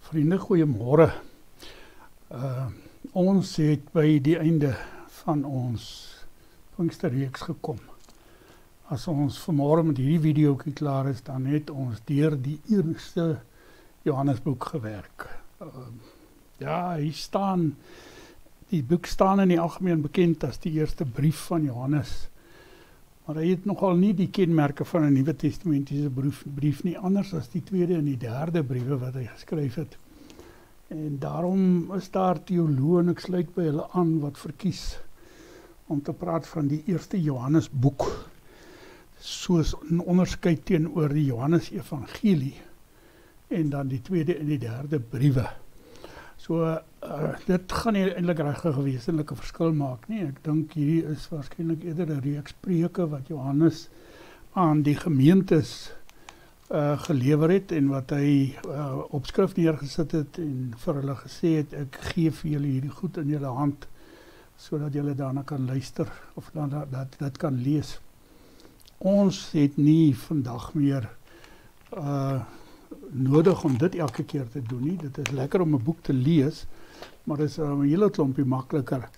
Vriende, goeiemôre. Ons het by die einde van ons Pinksterreeks gekom. As ons vanmôre met hierdie video klaar is, dan het ons deur die eerste Johannesboek gewerk. Die boek staan in die algemeen bekend as die eerste brief van Johannes. Maar hy het nogal nie die kenmerke van 'n Nuwe Testamentiese brief nie, anders as die tweede en die derde briewe wat hy geskryf het. En daarom is daar teoloë, en ek sluit by hulle aan, wat verkies om te praat van die eerste Johannesboek, soos 'n onderskeid teenoor die Johannes-evangelie, en dan die tweede en die derde briewe. So, dit gaan nie eintlik regtig 'n wesenlike verskil maak nie. Ek dink hierdie is waarskynlik eerder 'n reeks preke wat Johannes aan die gemeentes gelewer het en wat hy op skrif neergesit het en vir hulle gesê het, ek gee vir julle hierdie goed in julle hand, sodat julle daarna kan luister of dat kan lees. Ons het nie vandag meer nodig om dit elke keer te doen nie. Dit is lekker om 'n boek te lees, maar dit is 'n hele klompie makliker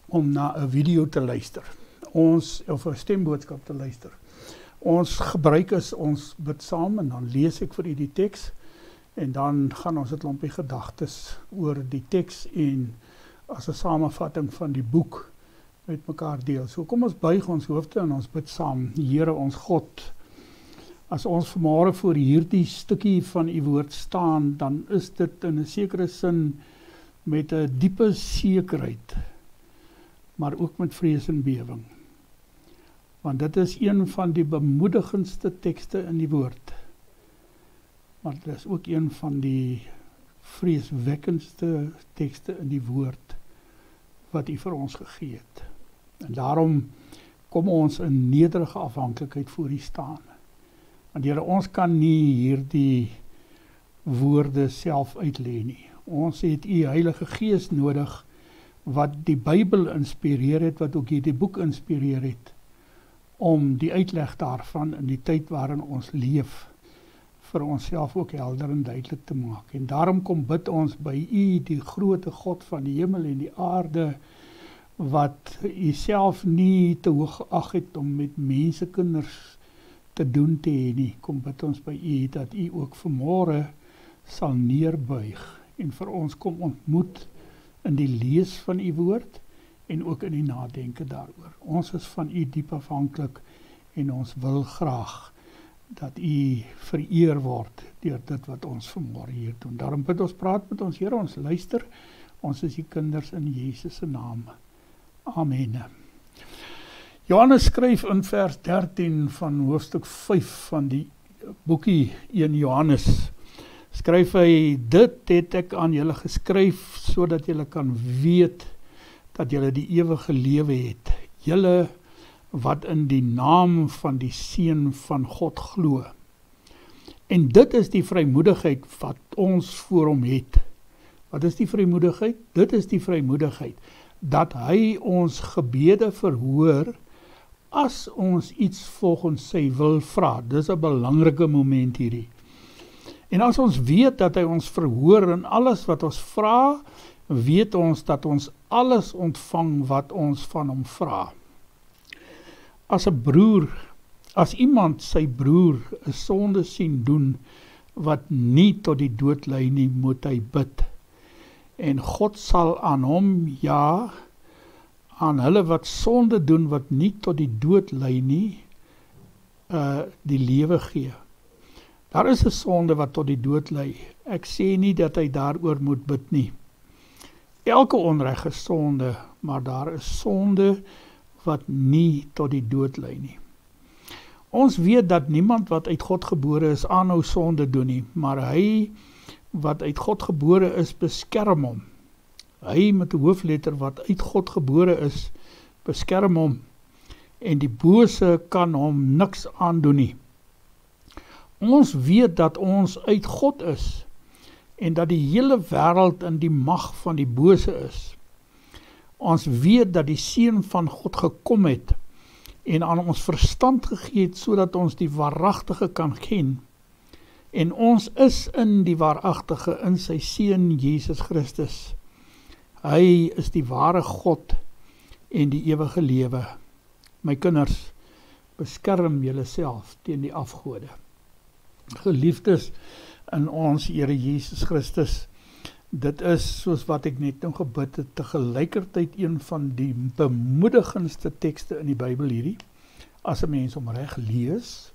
om na 'n video te luister. Of 'n stemboodskap te luister. Ons gebruik is, ons bid saam en dan lees ek vir u die teks en dan gaan ons 'n klompie gedagtes oor die teks en as 'n samevatting van die boek met mekaar deel. So kom ons buig ons hoofde en ons bid saam. Here ons God, as ons vanmôre voor hierdie stukkie van u woord staan, dan is dit in 'n sekere sin met 'n diepe sekerheid, maar ook met vrees en bewing. Want dit is een van die bemoedigendste tekste in die woord. Maar dit is ook een van die vreeswekkendste tekste in die woord wat u vir ons gegee het. En daarom kom ons in nederige afhanklikheid voor u staan. Want Here, ons kan nie hierdie woorde self uitlê nie. Ons het u Heilige Gees nodig, wat die Bybel inspireer het, wat ook hierdie boek inspireer het, om die uitleg daarvan in die tyd waarin ons leef, vir onsself ook helder en duidelik te maak. En daarom kom bid ons by u, die groote God van die hemel en die aarde, wat u self nie te hoog geag het om met mensekinders te doen te hê nie. Kom bid ons by u, dat u ook vanmôre sal neerbuig en vir ons kom ontmoet in die lees van u woord en ook in die nadenke daaroor. Ons is van u diep afhanklik en ons wil graag dat u vereer word deur dit wat ons vanmôre hier doen. Daarom bid ons, praat met ons, Here, ons luister. Ons is die kinders in Jesus se naam. Amen. Johannes skryf in vers 13 van hoofstuk 5 van die boekie 1 Johannes. Skryf hy, dit het ek aan julle geskryf, sodat julle kan weet dat julle die ewige lewe het. Julle wat in die naam van die Seun van God glo. En dit is die vrymoedigheid wat ons voor hom het. Wat is die vrymoedigheid? Dit is die vrymoedigheid dat hy ons gebede verhoor as ons iets volgens sy wil vra. Dis 'n belangrike moment hierdie. En as ons weet dat hy ons verhoor in alles wat ons vra, weet ons dat ons alles ontvang wat ons van hom vra. As iemand sy broer 'n sonde sien doen wat nie tot die dood lei nie, moet hy bid. En God sal aan hom, ja, aan hulle wat sonde doen wat nie tot die dood lei nie, die lewe gee. Daar is 'n sonde wat tot die dood lei. Ek sê nie dat hy daaroor moet bid nie. Elke onreg is sonde, maar daar is sonde wat nie tot die dood lei nie. Ons weet dat niemand wat uit God gebore is aanhou sonde doen nie, maar hy wat uit God gebore is, beskerm hom. Hy met 'n hoofletter wat uit God gebore is, beskerm hom, en die bose kan hom niks aandoen nie. Ons weet dat ons uit God is, en dat die hele wêreld in die mag van die bose is. Ons weet dat die Seun van God gekom het, en aan ons verstand gegee het, sodat ons die waaragtige kan ken, En ons is in die waaragtige, in sy Seun Jesus Christus. Hy is die ware God en die ewige lewe. My kinders, beskerm julle self teen die afgode. Geliefdes in ons Here Jesus Christus, dit is, soos wat ek net nou gebid het, tegelijkertijd een van die bemoedigendste tekste in die Bybel hierdie, as 'n mens hom reg lees,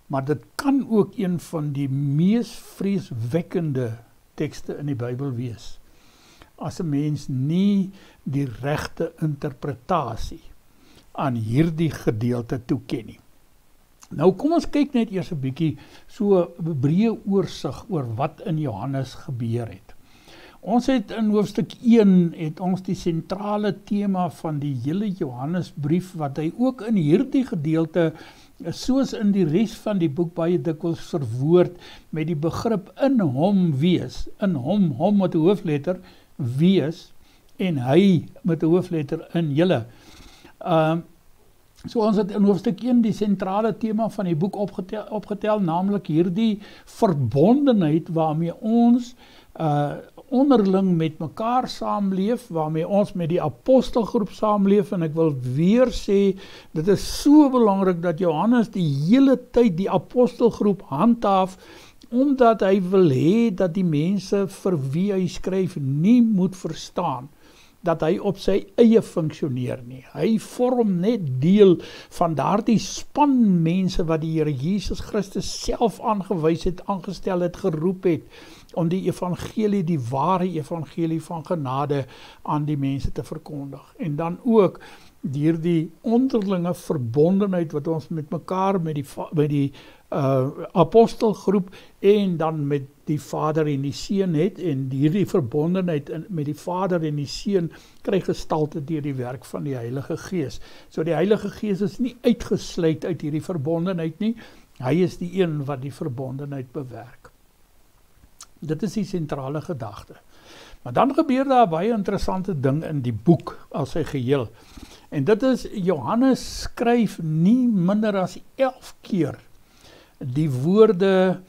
maar dit kan ook een van die mees vreeswekkende tekste in die Bybel wees, as 'n mens nie die regte interpretasie aan hierdie gedeelte toeken nie. Nou kom ons kyk net eers 'n bietjie so 'n breë oorsig oor wat in Johannes gebeur het. Ons het in hoofstuk 1 het ons die sentrale tema van die hele Johannesbrief, wat hy ook in hierdie gedeelte, soos in die res van die boek baie dikwels verwoord met die begrip in hom wees, in hom met 'n hoofletter wees en hy met 'n hoofletter in julle. So ons het in hoofstuk 1 die sentrale tema van die boek opgetel, naamlik hierdie verbondenheid waarmee ons onderling met mekaar saamleef, waarmee ons met die apostelgroep saamleef, en ek wil weer sê, dit is so belangrik dat Johannes die hele tyd die apostelgroep handhaaf, omdat hy wil hê dat die mense vir wie hy skryf nie moet verstaan dat hy op sy eie funksioneer nie. Hy vorm net deel van daardie span mense wat die Here Jesus Christus self aangewys het, aangestel het, geroep het, om die evangelie, die ware evangelie van genade aan die mense te verkondig. En dan ook deur die onderlinge verbondenheid wat ons met mekaar, met die apostelgroep en dan met die Vader en die Seun het, en hierdie verbondenheid met die Vader en die Seun kry gestalte deur die werk van die Heilige Gees. So die Heilige Gees is nie uitgesluit uit hierdie verbondenheid nie, hy is die een wat die verbondenheid bewerk. Dit is die sentrale gedagte. Maar dan gebeur daar baie interessante ding in die boek as sy geheel. En dit is, Johannes skryf nie minder as 11 keer die woorde,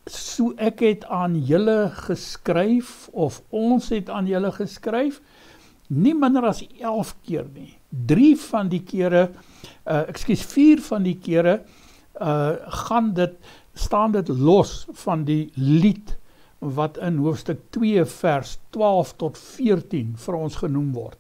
so ek het aan julle geskryf, of ons het aan julle geskryf, nie minder as 11 keer nie. 4 van die kere staan dit los van die lied wat in hoofstuk 2 vers 12 tot 14 vir ons genoem word.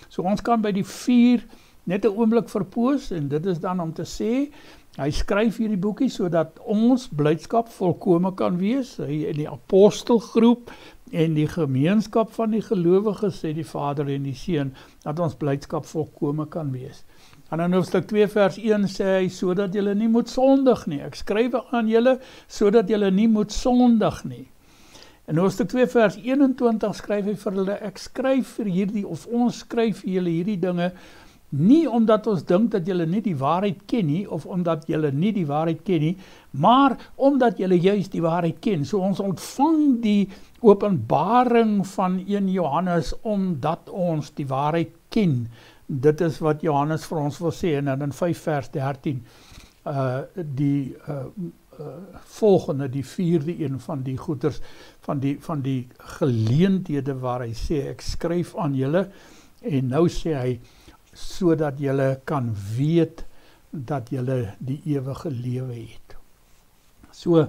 So ons kan by die 4 net 'n oomblik verpoos, en dit is dan om te sê, hy skryf hierdie boekie sodat ons blydskap volkome kan wees, hy in die apostelgroep en die gemeenskap van die gelowiges, sê die Vader en die Seun, dat ons blydskap volkome kan wees. En in hoofstuk 2 vers 1 sê hy, sodat julle nie moet sondig nie. Ek skryf aan julle, sodat julle nie moet sondig nie. In hoofstuk 2 vers 21 skryf hy vir hulle, ek skryf vir hierdie, of ons skryf vir julle hierdie dinge, nie omdat ons dink dat julle nie die waarheid ken nie, of omdat julle nie die waarheid ken nie, maar omdat julle juist die waarheid ken. So ons ontvang die openbaring van 1 Johannes, omdat ons die waarheid ken. Dit is wat Johannes vir ons wil sê, en dan in 5 vers 13, volgende, die 4de een van die goeders, van die geleenthede waar hy sê, ek skryf aan julle, en nou sê hy, sodat julle kan weet, dat julle die ewige lewe het. So,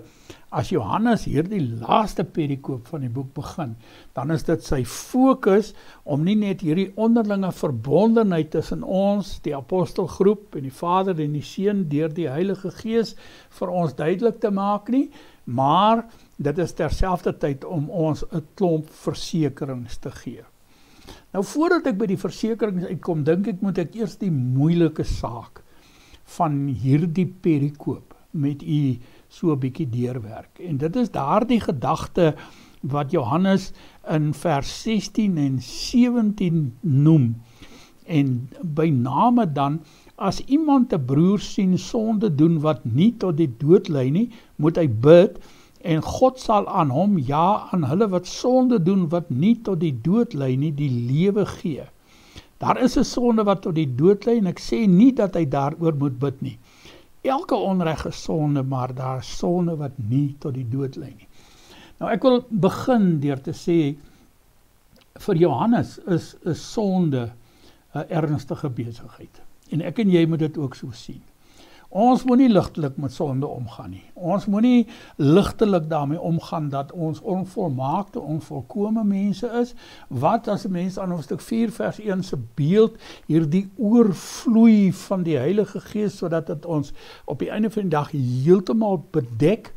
as Johannes hierdie laaste perikoop van die boek begin, dan is dit sy fokus, om nie net hierdie onderlinge verbondenheid tussen ons, die apostelgroep, en die Vader en die Seun, deur die Heilige Gees, vir ons duidelik te maak nie, maar dit is terselfdertyd om ons 'n klomp versekerings te gee. Nou, voordat ek by die versekerings uitkom, dink ek, moet ek eers die moeilike saak van hierdie perikoop met u so 'n bietjie deurwerk. En dit is daardie gedagte wat Johannes in vers 16 en 17 noem. En by name dan, as iemand 'n broer sien sonde doen wat nie tot die dood lei nie, moet hy bid, en God sal aan hom, ja, aan hulle wat sonde doen wat nie tot die dood lei nie, die lewe gee. Daar is 'n sonde wat tot die dood lei, en ek sê nie dat hy daaroor moet bid nie. Elke onreg is sonde, maar daar is sonde wat nie tot die dood lei nie. Nou ek wil begin deur te sê, vir Johannes is sonde 'n ernstige besigheid. En ek en jy moet dit ook so sien. Ons moet nie ligtelik met sonde omgaan nie. Ons moet nie ligtelik daarmee omgaan dat ons onvolmaakte, onvolkome mense is, wat as 'n mens aan hoofstuk 4 vers 1 se beeld hierdie oorvloei van die Heilige Gees, sodat dit ons op die einde van die dag heeltemal bedek.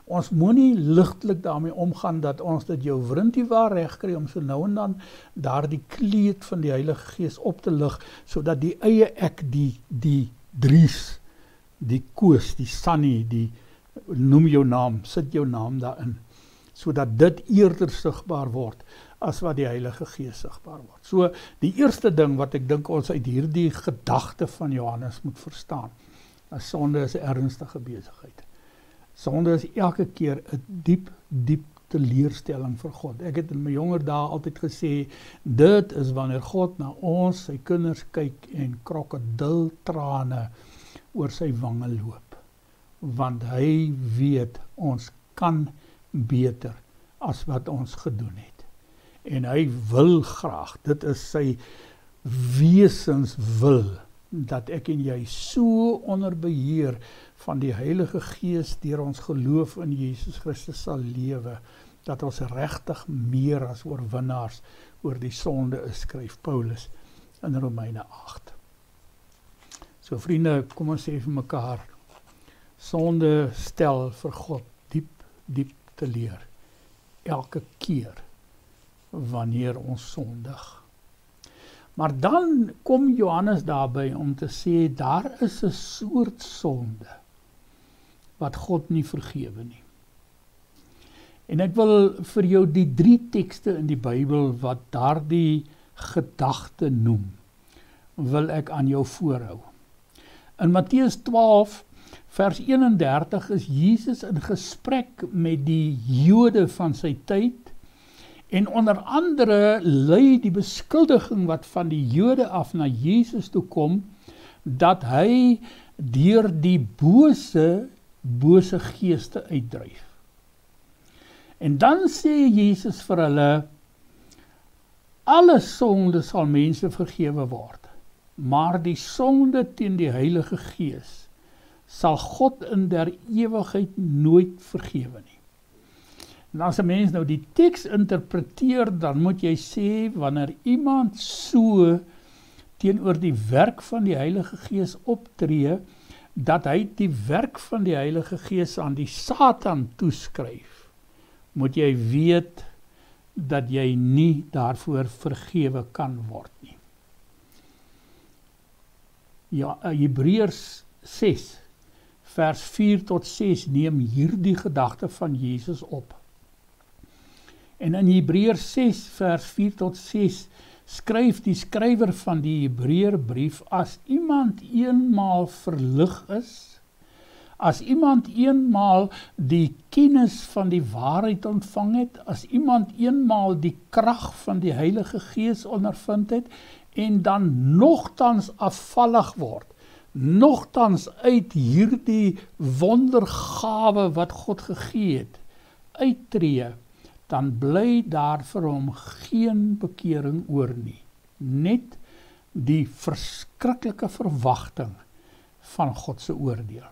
Ons moet nie ligtelik daarmee omgaan dat ons dit jou wrintie waar reg kry om so nou en dan daardie kleed van die Heilige Gees op te lig, sodat die eie ek, die Dries, die Koos, die Sunny, noem jou naam, sit jou naam daarin, sodat dit eerder sigbaar word, as wat die Heilige Gees sigbaar word. So, die eerste ding wat ek dink ons uit hierdie gedagte van Johannes moet verstaan, is sonde is 'n ernstige besigheid. Sonde is elke keer 'n diep teleurstelling vir God. Ek het in my jonger dae altyd gesê, dit is wanneer God na ons, sy kinders kyk en krokodiltrane oor sy wange loop. Want hy weet, ons kan beter as wat ons gedoen het. En hy wil graag, dit is sy wesenswil, dat ek en jy so onder beheer van die Heilige Gees deur ons geloof in Jesus Christus sal lewe, dat ons regtig meer as oorwinnaars oor die sonde is, skryf Paulus in Romeine 8. So vriende, kom ons sê vir mekaar, sonde stel vir God diep teleur, elke keer wanneer ons sondig. Maar dan kom Johannes daarby om te sê, daar is 'n soort sonde wat God nie vergewe nie. En ek wil vir jou die 3 tekste in die Bybel wat daardie gedagte noem, wil ek aan jou voorhou. In Matteus 12 vers 31 is Jesus in gesprek met die Jode van sy tyd, en onder andere lei die beskuldiging wat van die Jode af na Jesus toe kom, dat hy deur die bose geeste uitdryf. En dan sê Jesus vir hulle, alle sonde sal mense vergewe word, maar die sonde teen die Heilige Gees sal God in der ewigheid nooit vergewe nie. En as 'n mens nou die teks interpreteer, dan moet jy sê, wanneer iemand so teenoor die werk van die Heilige Gees optree, dat hy die werk van die Heilige Gees aan die Satan toeskryf, moet jy weet dat jy nie daarvoor vergewe kan word nie. Ja, Hebreërs 6 vers 4 tot 6 neem hierdie gedagte van Jesus op. En in Hebreërs 6 vers 4 tot 6 skryf die skrywer van die Hebreërbrief, as iemand eenmaal verlig is, as iemand eenmaal die kennis van die waarheid ontvang het, as iemand eenmaal die krag van die Heilige Gees ondervind het, en dan nogtans afvallig word, nogtans uit hierdie wondergawe wat God gegee het, uittree, dan bly daar vir hom geen bekering oor nie. Net die verskriklike verwagting van God se oordeel.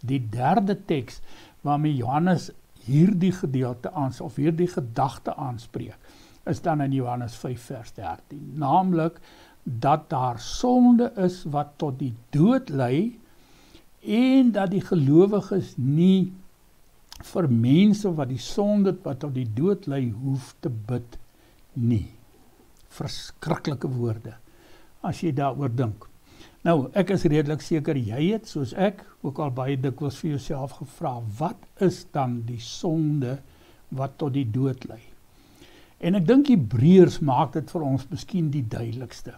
Die derde teks waarmee Johannes hierdie gedeelte of hierdie gedagte aanspreek, is dan in Johannes 5 vers 13. Naamlik dat daar sonde is wat tot die dood lei, en dat die gelowiges nie vir mense wat die sonde wat tot die dood lei hoef te bid nie. Verskriklike woorde, as jy daaroor dink. Nou, ek is redelik seker jy het, soos ek, ook al baie dikwels vir jouself gevra, wat is dan die sonde wat tot die dood lei? En ek dink Hebreërs maak dit vir ons miskien die duidelikste.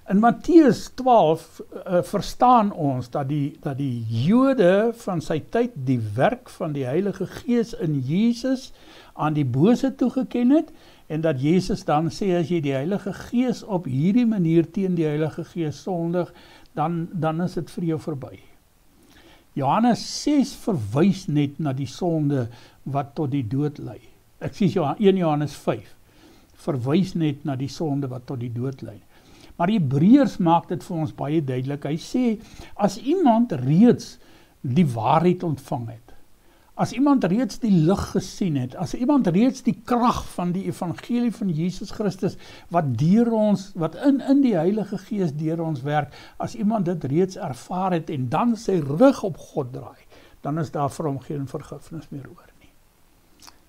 In Matteus 12 verstaan ons dat die Jode van sy tyd die werk van die Heilige Gees in Jesus aan die bose toegeken het, en dat Jesus dan sê, as jy die Heilige Gees op hierdie manier teen die Heilige Gees sondig, dan is dit vir jou verby. Johannes 6 verwys net na die sonde wat tot die dood lei. Ek sê 1 Johannes 5 verwys net na die sonde wat tot die dood lei. Maar Hebreërs maak dit vir ons baie duidelik. Hy sê, as iemand reeds die waarheid ontvang het, as iemand reeds die lig gesien het, as iemand reeds die krag van die evangelie van Jesus Christus, wat in die Heilige Gees deur ons werk, as iemand dit reeds ervaar het, en dan sy rug op God draai, dan is daar vir hom geen vergifnis meer oor nie.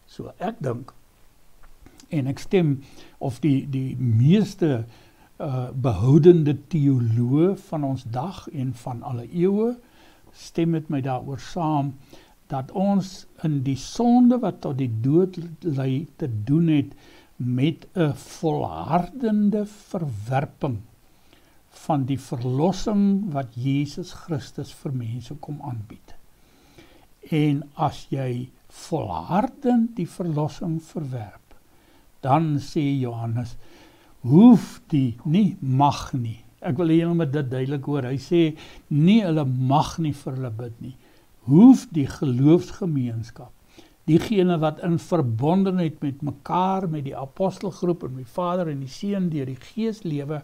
So ek dink, en ek stem, of die meeste behoudende teoloog van ons dag en van alle eeue, stem met my daaroor saam, dat ons in die sonde wat tot die dood lei te doen het, met 'n volhardende verwerping van die verlossing wat Jesus Christus vir mense kom aanbied. En as jy volhardend die verlossing verwerp, dan sê Johannes, hoef die, nie mag nie. Ek wil hê julle moet dit duidelik hoor. Hy sê, nie hulle mag nie vir hulle bid nie. Hoef die geloofsgemeenskap, diegene wat in verbondenheid met mekaar, met die apostelgroep en met die Vader en die Seun deur die Gees lewe,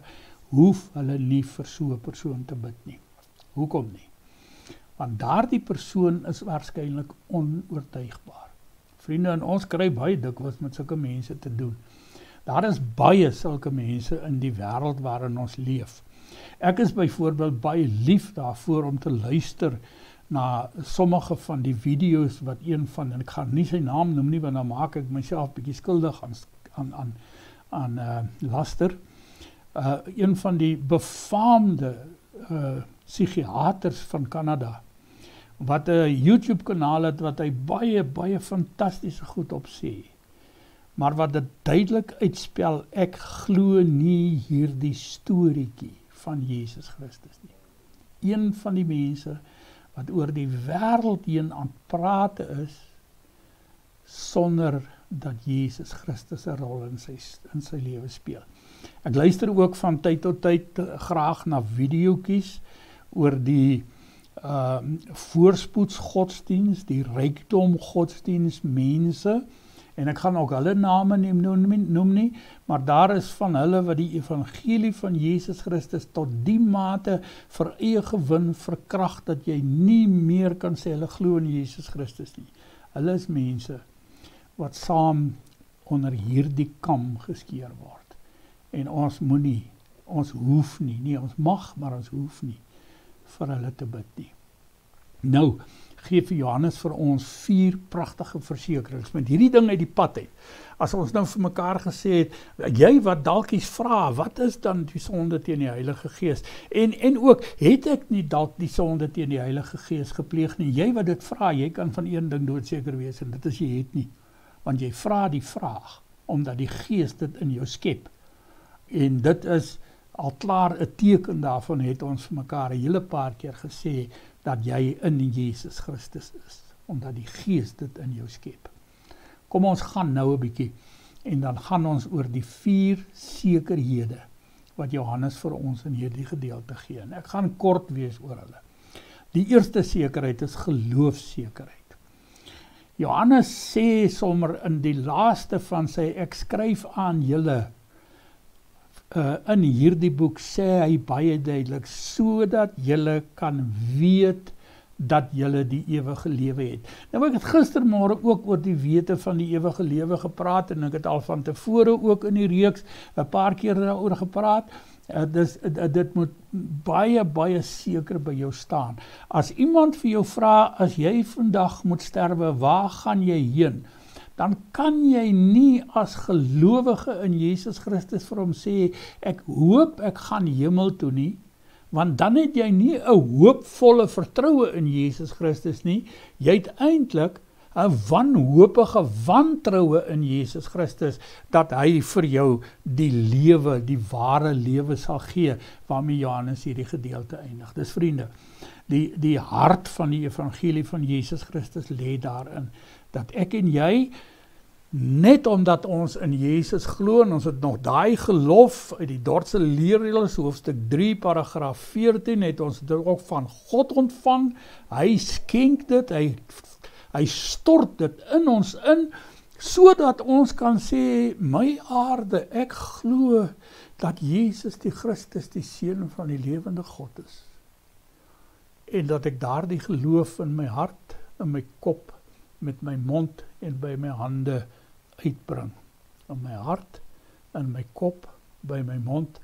hoef hulle nie vir so 'n persoon te bid nie. Hoekom nie? Want daardie persoon is waarskynlik onoortuigbaar. Vriende, en ons kry baie dikwels met sulke mense te doen. Daar is baie sulke mense in die wêreld waarin ons leef. Ek is byvoorbeeld baie lief daarvoor om te luister na sommige van die video's wat een van, en ek gaan nie sy naam noem nie, want dan maak ek myself bietjie skuldig aan laster. Een van die befaamde psigiaters van Kanada, wat 'n YouTube kanaal het, wat hy baie fantastiese goed op sê, maar wat dit duidelik uitspel, ek glo nie hierdie storieetjie van Jesus Christus nie. Een van die mense wat oor die wêreld heen aan praat is, sonder dat Jesus Christus 'n rol in sy lewe speel. Ek luister ook van tyd tot tyd graag na videoetjies oor die voorspoedsgodsdienst, die rykdom godsdienst mense, en ek gaan ook hulle name noem nie, maar daar is van hulle wat die evangelie van Jesus Christus tot die mate vir eie gewin verkragt, dat jy nie meer kan sê hulle glo in Jesus Christus nie. Hulle is mense wat saam onder hierdie kam geskeer word. En ons moet nie, ons hoef nie, ons mag, maar ons hoef nie vir hulle te bid nie. Nou, gee vir Johannes vir ons 4 pragtige versekerings met hierdie ding uit die pad uit. As ons nou vir mekaar gesê het, jy wat dalk iets vra, wat is dan die sonde teen die Heilige Gees? En ook, het ek nie dalk die sonde teen die Heilige Gees gepleeg nie? Jy wat dit vra, jy kan van een ding doodseker wees, en dit is jy het nie. Want jy vra die vraag, omdat die Gees dit in jou skep. En dit is al klaar 'n teken daarvan, het ons vir mekaar 'n hele paar keer gesê, dat jy in Jesus Christus is, omdat die Gees dit in jou skep. Kom ons gaan nou 'n bietjie, en dan gaan ons oor die 4 sekerhede, wat Johannes vir ons in hierdie gedeelte gee. En ek gaan kort wees oor hulle. Die eerste sekerheid is geloofsekerheid. Johannes sê sommer in die laaste van sy, ek skryf aan julle, in hierdie boek sê hy baie duidelik, sodat julle kan weet dat julle die ewige lewe het. Nou ek het gistermôre ook oor die wete van die ewige lewe gepraat, en ek het al van tevore ook in die reeks 'n paar keer daaroor gepraat. Dit moet baie seker by jou staan. As iemand vir jou vra, as jy vandag moet sterwe, waar gaan jy heen? Dan kan jy nie as gelowige in Jesus Christus vir hom sê, ek hoop ek gaan hemel toe nie, want dan het jy nie 'n hoopvolle vertroue in Jesus Christus nie, jy het eintlik 'n wanhopige wantroue in Jesus Christus, dat hy vir jou die lewe, die ware lewe sal gee, waarmee Johannes hierdie gedeelte eindig. Dis vriende, die hart van die evangelie van Jesus Christus lê daarin, dat ek en jy net omdat ons in Jesus glo en ons het nog daai geloof uit die Dordtse leerreëls hoofstuk 3 paragraaf 14 het ons dit ook van God ontvang. Hy skenk dit, hy stort dit in ons in, sodat ons kan sê, my aarde, ek glo dat Jesus die Christus die Seun van die lewende God is. En dat ek daardie geloof in my hart, in my kop, met my mond en by my hande uitbring. In my hart, in my kop, by my mond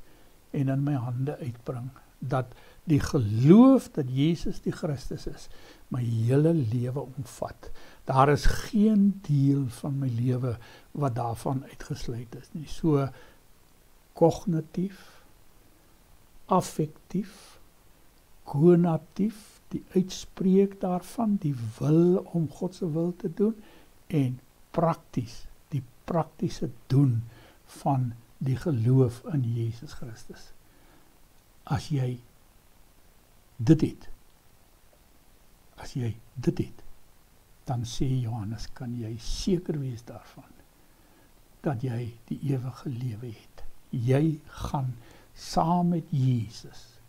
en in my hande uitbring. Dat die geloof dat Jesus die Christus is, my hele lewe omvat. Daar is geen deel van my lewe wat daarvan uitgesluit is nie. So kognitief, affektief, konatief, die uitspreek daarvan, die wil om God se wil te doen, en prakties, die praktiese doen van die geloof in Jesus Christus. As jy dit het, dan sê Johannes, kan jy seker wees daarvan, dat jy die ewige lewe het. Jy gaan saam met Jesus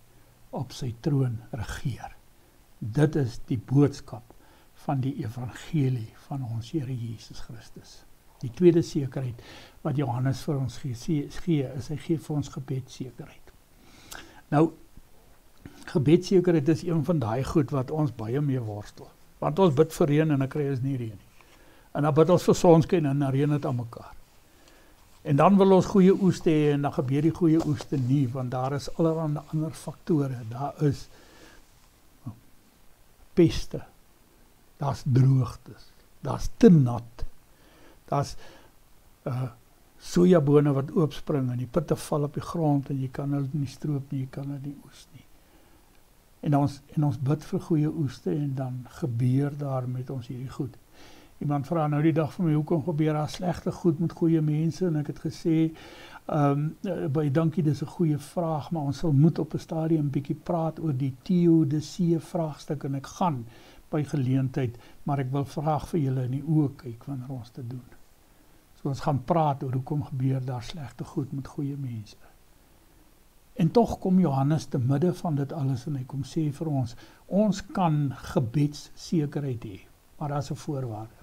op sy troon regeer. Dit is die boodskap van die evangelie van ons Here Jesus Christus. Die tweede sekerheid wat Johannes vir ons gee, is hy gee vir ons gebedsekerheid. Nou, gebedsekerheid is een van daai goed wat ons baie mee worstel. Want ons bid vir reën en dan kry ons nie reën nie. En dan bid ons vir sonskyn en dan reën dit aan mekaar. En dan wil ons goeie oeste hê en dan gebeur die goeie oeste nie, want daar is allerlei ander faktore. Daar is peste, daar's droogtes, daar's te nat, daar's sojabone wat oopspring en die pitte val op die grond en jy kan hulle nie stroop nie, jy kan hulle nie oes nie. En ons bid vir goeie oeste en dan gebeur daar met ons hierdie goed. Iemand vra nou die dag vir my, hoekom gebeur daar slegte goed met goeie mense? En ek het gesê, baie dankie, dis 'n goeie vraag, maar ons sal moet op 'n stadium bietjie praat oor die teodisee vraagstuk, en ek gaan by geleentheid, maar ek wil graag vir julle in die oë kyk wanneer ons dit doen. So ons gaan praat oor hoekom gebeur daar slegte goed met goeie mense. En tog kom Johannes te midde van dit alles en hy kom sê vir ons kan gebedssekerheid hê, maar daar's 'n voorwaarde.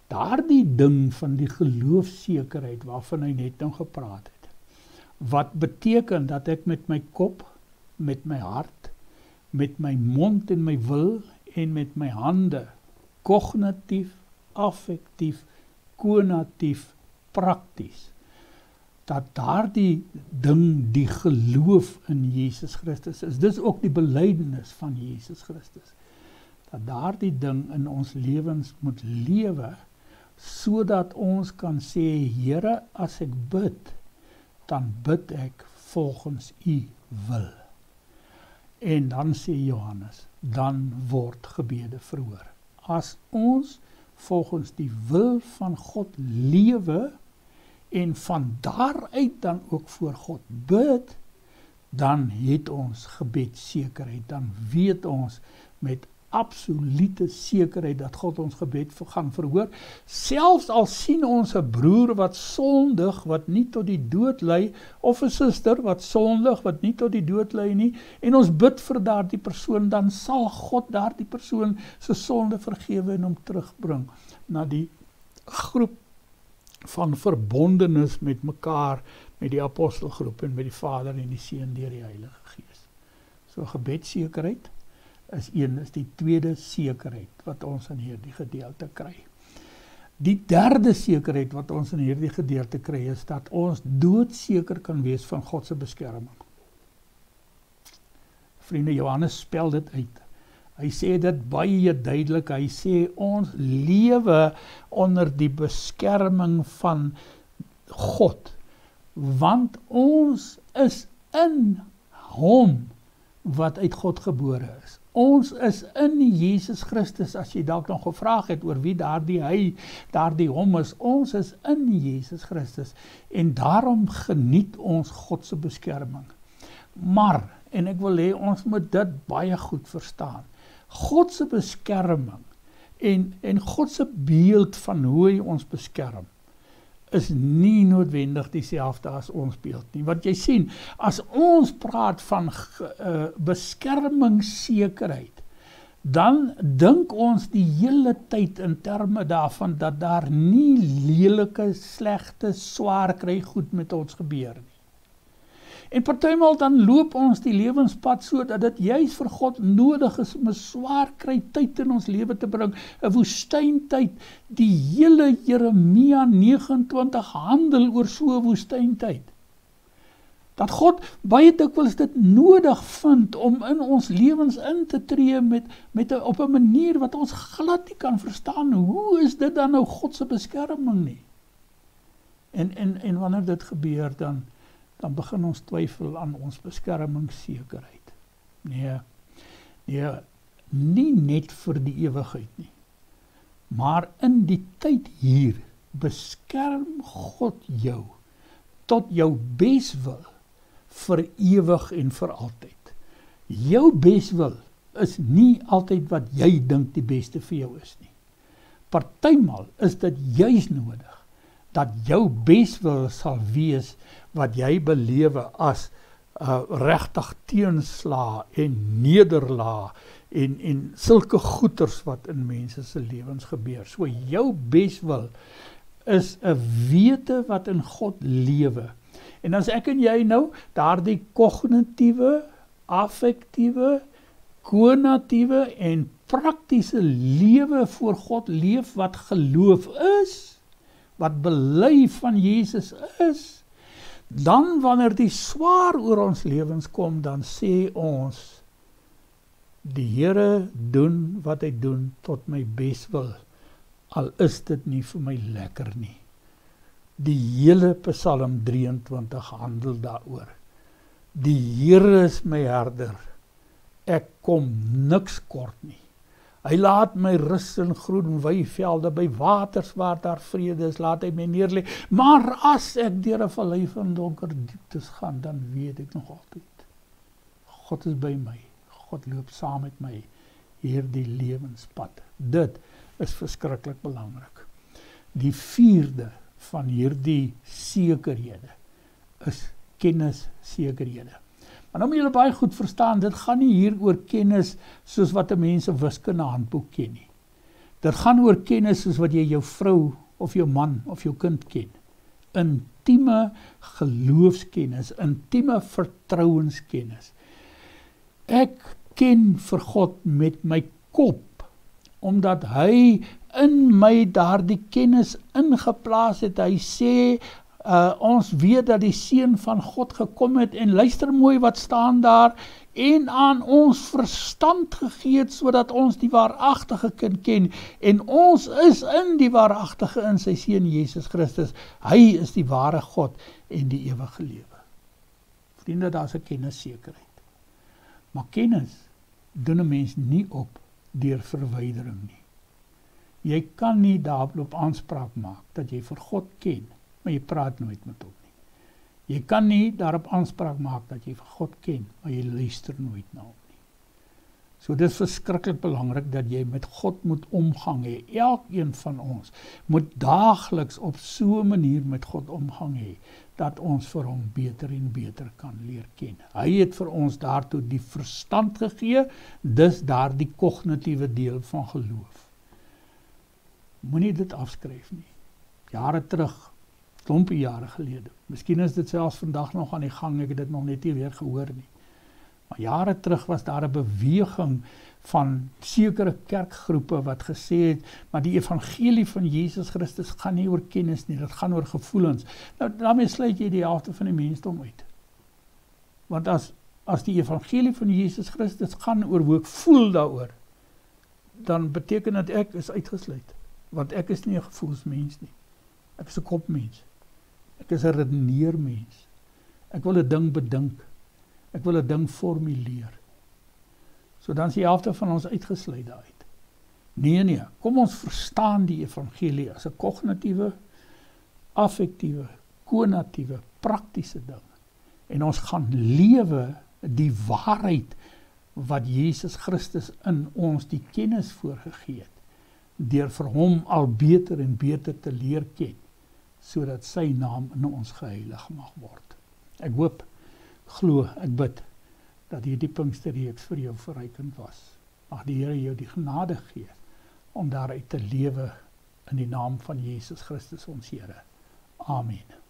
Daardie ding van die geloofsekerheid waarvan hy net nou gepraat het, wat beteken dat ek met my kop, met my hart, met my mond en my wil en met my hande, kognitief, affektief, konatief, prakties, dat daardie ding die geloof in Jesus Christus is. Dis ook die belydenis van Jesus Christus. Dat daardie ding in ons lewens moet lewe, sodat ons kan sê, Here, as ek bid, dan bid ek volgens u wil. En dan sê Johannes, dan word gebede verhoor. As ons volgens die wil van God lewe, en van daaruit dan ook voor God bid, dan het ons gebedssekerheid, dan weet ons met absolute sekerheid dat God ons gebed gaan verhoor, selfs al sien ons 'n broer wat sondig, wat nie tot die dood lei, of 'n suster wat sondig, wat nie tot die dood lei nie, en ons bid vir daardie persoon, dan sal God daardie persoon se sonde vergewe en hom terugbring na die groep van verbondenis met mekaar, met die apostelgroep en met die Vader en die Seun deur die Heilige Gees. So gebedssekerheid is die tweede sekerheid wat ons in hierdie gedeelte kry. Die derde sekerheid wat ons in hierdie gedeelte kry is dat ons doodseker kan wees van God se beskerming. Vriende, Johannes spel dit uit. Hy sê dit baie duidelik, hy sê ons lewe onder die beskerming van God, want ons is in hom wat uit God gebore is. Ons is in Jesus Christus, as jy dalk nog gevraag het oor wie daardie hom is, ons is in Jesus Christus, en daarom geniet ons God se beskerming. Maar, en ek wil hê ons moet dit baie goed verstaan, God se beskerming En God se beeld van hoe hy ons beskerm, is nie noodwendig dieselfde as ons beeld nie. Want jy sien, as ons praat van beskermingssekerheid, dan dink ons die hele tyd in terme daarvan dat daar nie lelike, slegte, swaar kry goed met ons gebeur nie. En partymal dan loop ons die lewenspad so dat dit juist vir God nodig is om 'n swaar kry tyd in ons lewe te bring, 'n woestyntyd. Die hele Jeremia 29 handel oor so 'n woestyntyd. Dat God baie dikwels dit nodig vind om in ons lewens in te tree op 'n manier wat ons glad nie kan verstaan. Hoe is dit dan nou God se beskerming nie? En wanneer dit gebeur, dan begin ons twyfel aan ons beskermingssekerheid. Nee, nie net vir die ewigheid nie, maar in die tyd hier beskerm God jou tot jou beswil vir ewig en vir altyd. Jou beswil is nie altyd wat jy dink die beste vir jou is nie. Partymal is dit juis nodig dat jou beswil sal wees wat jy belewe as regtig teensla en nederlaag en sulke goeters wat in mense se lewens gebeur. So jou beswil is 'n wete wat in God lewe. En as ek en jy nou daardie kognitiewe, affektiewe, konatiewe en praktiese lewe voor God leef wat geloof is, wat bely van Jesus is, dan wanneer die swaar oor ons lewens kom, dan sê ons, die Here doen wat hy doen tot my beswil, al is dit nie vir my lekker nie. Die hele Psalm 23 handel daaroor. Die Here is my herder, ek kom niks kort nie. Hy laat my rus in groen weivelde, by waters waar daar vrede is, laat hy my neerlê. Maar as ek deur 'n vallei van donker dieptes gaan, dan weet ek nog altyd, God is by my, God loop saam met my hierdie lewenspad. Dit is verskriklik belangrik. Die vierde van hierdie sekerhede is kennissekerhede. Maar nou moet julle baie goed verstaan, dit gaan nie hier oor kennis soos wat 'n mens 'n wiskunde handboek ken nie. Dit gaan oor kennis soos wat jy jou vrou of jou man of jou kind ken. Intieme geloofskennis, intieme vertrouenskennis. Ek ken vir God met my kop, omdat hy in my daardie kennis ingeplaas het. Hy sê, ons weet dat die Seun van God gekom het, en luister mooi wat staan daar, en aan ons verstand gegee het, sodat ons die waaragtige kan ken, en ons is in die waaragtige in sy Seun Jesus Christus. Hy is die ware God en die ewige lewe. Vriende, daar is 'n kennissekerheid. Maar kennis doen 'n mens nie op deur verwydering nie. Jy kan nie daarop aanspraak maak dat jy vir God ken, maar jy praat nooit met hom nie. Jy kan nie daarop aanspraak maak dat jy vir God ken, maar jy luister nooit na hom nie. So dit is verskriklik belangrik dat jy met God moet omgang hê. Elkeen van ons moet daagliks op so 'n manier met God omgang hê, dat ons vir hom beter en beter kan leer ken. Hy het vir ons daartoe die verstand gegee, dis daar die kognitiewe deel van geloof. Moenie dit afskryf nie. Jare terug, klompie jare gelede, miskien is dit selfs vandag nog aan die gang, ek het dit nog net nie weer gehoor nie. Maar jare terug was daar 'n beweging van sekere kerkgroepe wat gesê het, maar die evangelie van Jesus Christus gaan nie oor kennis nie, dit gaan oor gevoelens. Nou, daarmee sluit jy die helfte van die mensdom uit. Want as die evangelie van Jesus Christus gaan oor hoe ek voel daaroor, dan beteken dit ek is uitgesluit. Want ek is nie 'n gevoelsmens nie. Ek is 'n kopmens. Ek is 'n redeneermens. Ek wil 'n ding bedink. Ek wil 'n ding formuleer. So dan is die helfte van ons uitgesluit daaruit. Nee, kom ons verstaan die evangelie as 'n kognitiewe, affektiewe, konatiewe, praktiese ding. En ons gaan lewe die waarheid wat Jesus Christus in ons die kennis voorgegee het. deur vir hom al beter en beter te leer ken, sodat sy naam in ons geheilig mag word. Ek hoop, glo, ek bid, dat hierdie Pinksterreeks vir jou verrykend was. Mag die Here jou die genade gee, om daaruit te lewe in die naam van Jesus Christus ons Here. Amen.